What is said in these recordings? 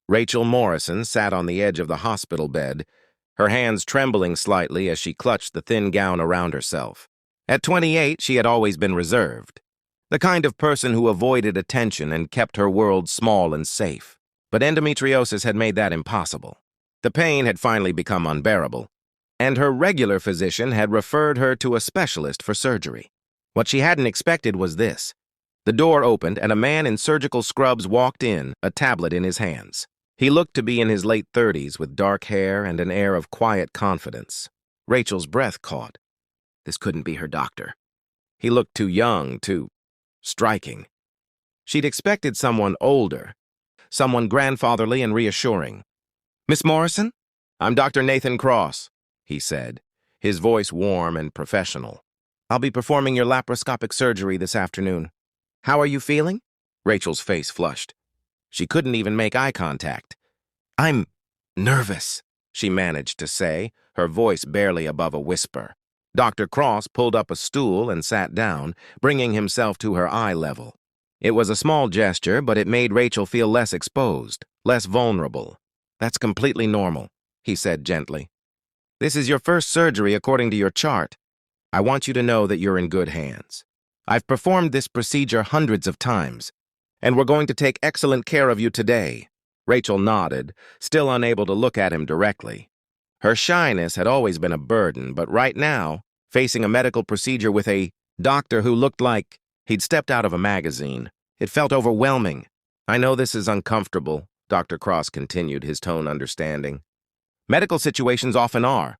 Rachel Morrison sat on the edge of the hospital bed, her hands trembling slightly as she clutched the thin gown around herself. At 28, she had always been reserved, the kind of person who avoided attention and kept her world small and safe. But endometriosis had made that impossible. The pain had finally become unbearable, and her regular physician had referred her to a specialist for surgery. What she hadn't expected was this. The door opened and a man in surgical scrubs walked in, a tablet in his hands. He looked to be in his late 30s with dark hair and an air of quiet confidence. Rachel's breath caught. This couldn't be her doctor. He looked too young, too striking. She'd expected someone older, someone grandfatherly and reassuring. "Miss Morrison? I'm Dr. Nathan Cross," he said, his voice warm and professional. "I'll be performing your laparoscopic surgery this afternoon. How are you feeling?" Rachel's face flushed. She couldn't even make eye contact. "I'm nervous," she managed to say, her voice barely above a whisper. Dr. Cross pulled up a stool and sat down, bringing himself to her eye level. It was a small gesture, but it made Rachel feel less exposed, less vulnerable. "That's completely normal," he said gently. "This is your first surgery according to your chart. I want you to know that you're in good hands. I've performed this procedure hundreds of times, and we're going to take excellent care of you today." Rachel nodded, still unable to look at him directly. Her shyness had always been a burden, but right now, facing a medical procedure with a doctor who looked like he'd stepped out of a magazine, it felt overwhelming. "I know this is uncomfortable," Dr. Cross continued, his tone understanding. "Medical situations often are,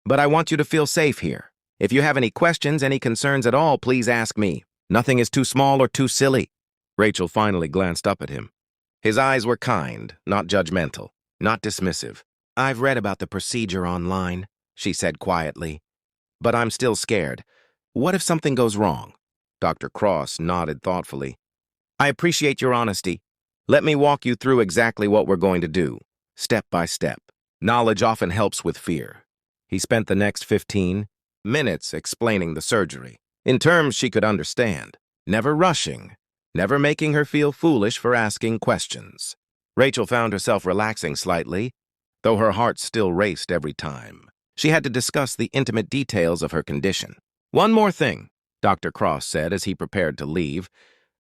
but I want you to feel safe here. If you have any questions, any concerns at all, please ask me. Nothing is too small or too silly." Rachel finally glanced up at him. His eyes were kind, not judgmental, not dismissive. "I've read about the procedure online," she said quietly, "but I'm still scared. What if something goes wrong?" Dr. Cross nodded thoughtfully. "I appreciate your honesty. Let me walk you through exactly what we're going to do, step by step. Knowledge often helps with fear." He spent the next 15 minutes explaining the surgery, in terms she could understand, never rushing, never making her feel foolish for asking questions. Rachel found herself relaxing slightly, though her heart still raced every time. She had to discuss the intimate details of her condition. "One more thing," Dr. Cross said as he prepared to leave.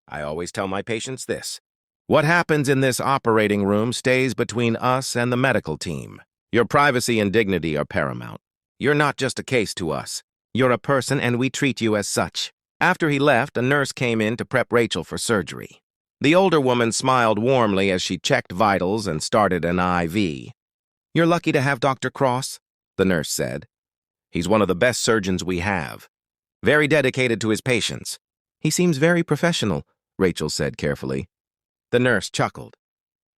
"I always tell my patients this. What happens in this operating room stays between us and the medical team. Your privacy and dignity are paramount. You're not just a case to us. You're a person, and we treat you as such." After he left, a nurse came in to prep Rachel for surgery. The older woman smiled warmly as she checked vitals and started an IV. "You're lucky to have Dr. Cross," the nurse said. "He's one of the best surgeons we have. Very dedicated to his patients." "He seems very professional," Rachel said carefully. The nurse chuckled.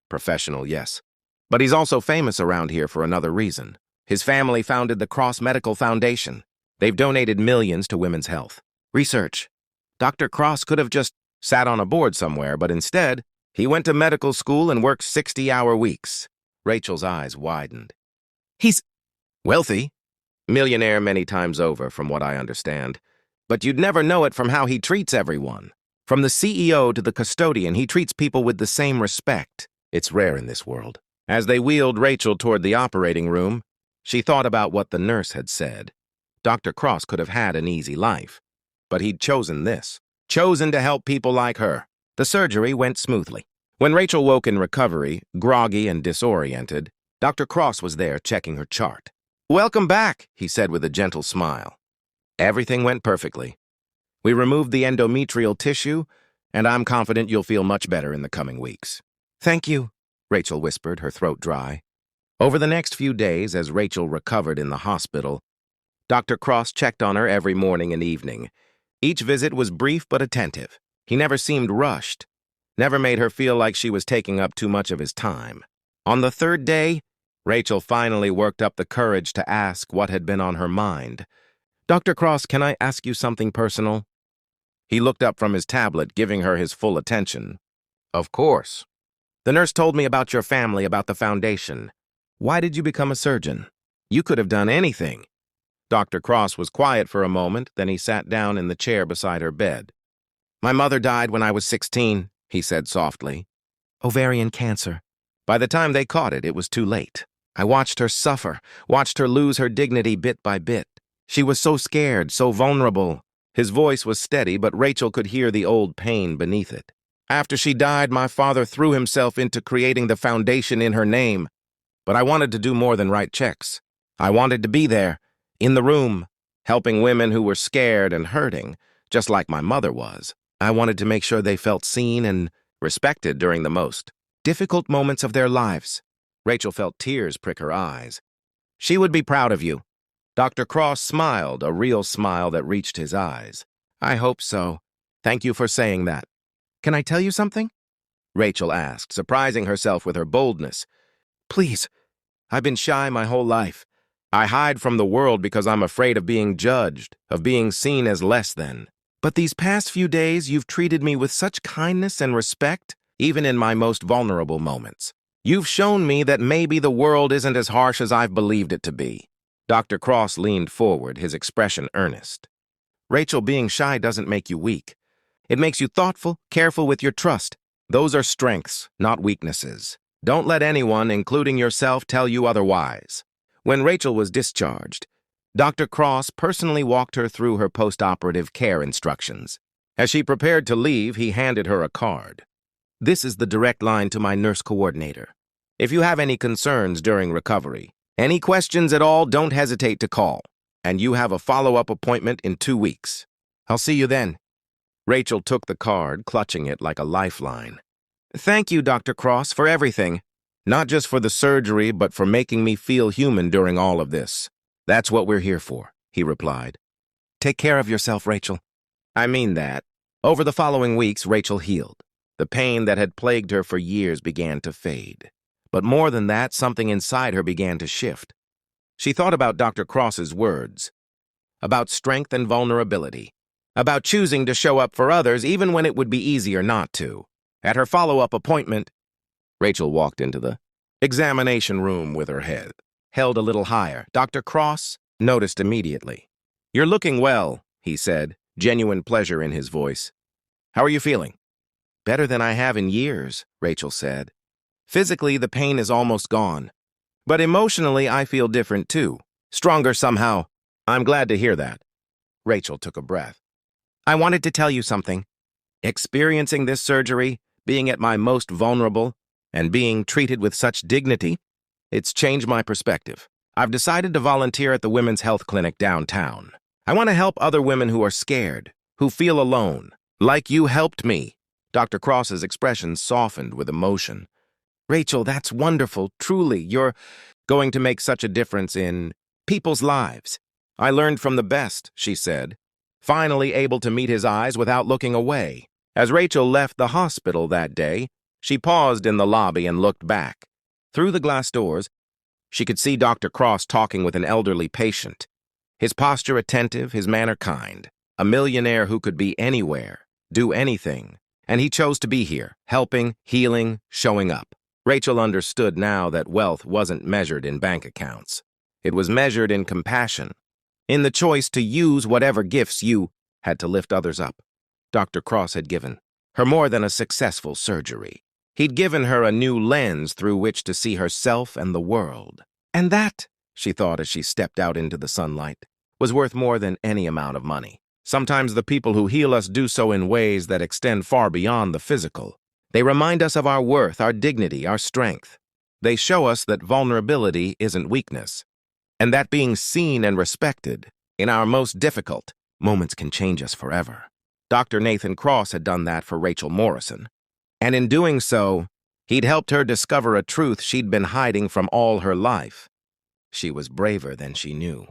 "Professional, yes. But he's also famous around here for another reason. His family founded the Cross Medical Foundation. They've donated millions to women's health. Research. Dr. Cross could have just sat on a board somewhere, but instead, he went to medical school and worked 60-hour weeks." Rachel's eyes widened. "He's wealthy. Millionaire many times over, from what I understand. But you'd never know it from how he treats everyone. From the CEO to the custodian, he treats people with the same respect. It's rare in this world." As they wheeled Rachel toward the operating room, she thought about what the nurse had said. Dr. Cross could have had an easy life, but he'd chosen this. Chosen to help people like her. The surgery went smoothly. When Rachel woke in recovery, groggy and disoriented, Dr. Cross was there checking her chart. "Welcome back," he said with a gentle smile. "Everything went perfectly. We removed the endometrial tissue, and I'm confident you'll feel much better in the coming weeks." "Thank you," Rachel whispered, her throat dry. Over the next few days, as Rachel recovered in the hospital, Dr. Cross checked on her every morning and evening. Each visit was brief but attentive. He never seemed rushed, never made her feel like she was taking up too much of his time. On the third day, Rachel finally worked up the courage to ask what had been on her mind. "Dr. Cross, can I ask you something personal?" He looked up from his tablet, giving her his full attention. "Of course." "The nurse told me about your family, about the foundation. Why did you become a surgeon? You could have done anything." Dr. Cross was quiet for a moment, then he sat down in the chair beside her bed. "My mother died when I was 16, he said softly. "Ovarian cancer," By the time they caught it, it was too late. I watched her suffer, watched her lose her dignity bit by bit. She was so scared, so vulnerable. His voice was steady, but Rachel could hear the old pain beneath it. After she died, my father threw himself into creating the foundation in her name. But I wanted to do more than write checks. I wanted to be there, in the room, helping women who were scared and hurting, just like my mother was. I wanted to make sure they felt seen and respected during the most difficult moments of their lives. Rachel felt tears prick her eyes. She would be proud of you. Dr. Cross smiled, a real smile that reached his eyes. I hope so. Thank you for saying that. Can I tell you something? Rachel asked, surprising herself with her boldness. Please. I've been shy my whole life. I hide from the world because I'm afraid of being judged, of being seen as less than. But these past few days, you've treated me with such kindness and respect, even in my most vulnerable moments. You've shown me that maybe the world isn't as harsh as I've believed it to be. Dr. Cross leaned forward, his expression earnest. Rachel, being shy doesn't make you weak. It makes you thoughtful, careful with your trust. Those are strengths, not weaknesses. Don't let anyone, including yourself, tell you otherwise. When Rachel was discharged, Dr. Cross personally walked her through her post-operative care instructions. As she prepared to leave, he handed her a card. This is the direct line to my nurse coordinator. If you have any concerns during recovery, any questions at all, don't hesitate to call. And you have a follow-up appointment in 2 weeks. I'll see you then. Rachel took the card, clutching it like a lifeline. Thank you, Dr. Cross, for everything. Not just for the surgery, but for making me feel human during all of this. That's what we're here for, he replied. Take care of yourself, Rachel. I mean that. Over the following weeks, Rachel healed. The pain that had plagued her for years began to fade. But more than that, something inside her began to shift. She thought about Dr. Cross's words, about strength and vulnerability, about choosing to show up for others even when it would be easier not to. At her follow-up appointment, Rachel walked into the examination room with her head held a little higher. Dr. Cross noticed immediately. You're looking well, he said, genuine pleasure in his voice. How are you feeling? Better than I have in years, Rachel said. Physically, the pain is almost gone. But emotionally, I feel different too. Stronger somehow. I'm glad to hear that. Rachel took a breath. I wanted to tell you something. Experiencing this surgery, being at my most vulnerable, and being treated with such dignity, it's changed my perspective. I've decided to volunteer at the Women's Health Clinic downtown. I want to help other women who are scared, who feel alone, like you helped me. Dr. Cross's expression softened with emotion. Rachel, that's wonderful. Truly, you're going to make such a difference in people's lives. I learned from the best, she said, finally able to meet his eyes without looking away. As Rachel left the hospital that day, she paused in the lobby and looked back. Through the glass doors, she could see Dr. Cross talking with an elderly patient. His posture attentive, his manner kind. A millionaire who could be anywhere, do anything. And he chose to be here, helping, healing, showing up. Rachel understood now that wealth wasn't measured in bank accounts. It was measured in compassion, in the choice to use whatever gifts you had to lift others up. Dr. Cross had given her more than a successful surgery. He'd given her a new lens through which to see herself and the world. And that, she thought as she stepped out into the sunlight, was worth more than any amount of money. Sometimes the people who heal us do so in ways that extend far beyond the physical. They remind us of our worth, our dignity, our strength. They show us that vulnerability isn't weakness, and that being seen and respected in our most difficult moments can change us forever. Dr. Nathan Cross had done that for Rachel Morrison, and in doing so, he'd helped her discover a truth she'd been hiding from all her life. She was braver than she knew.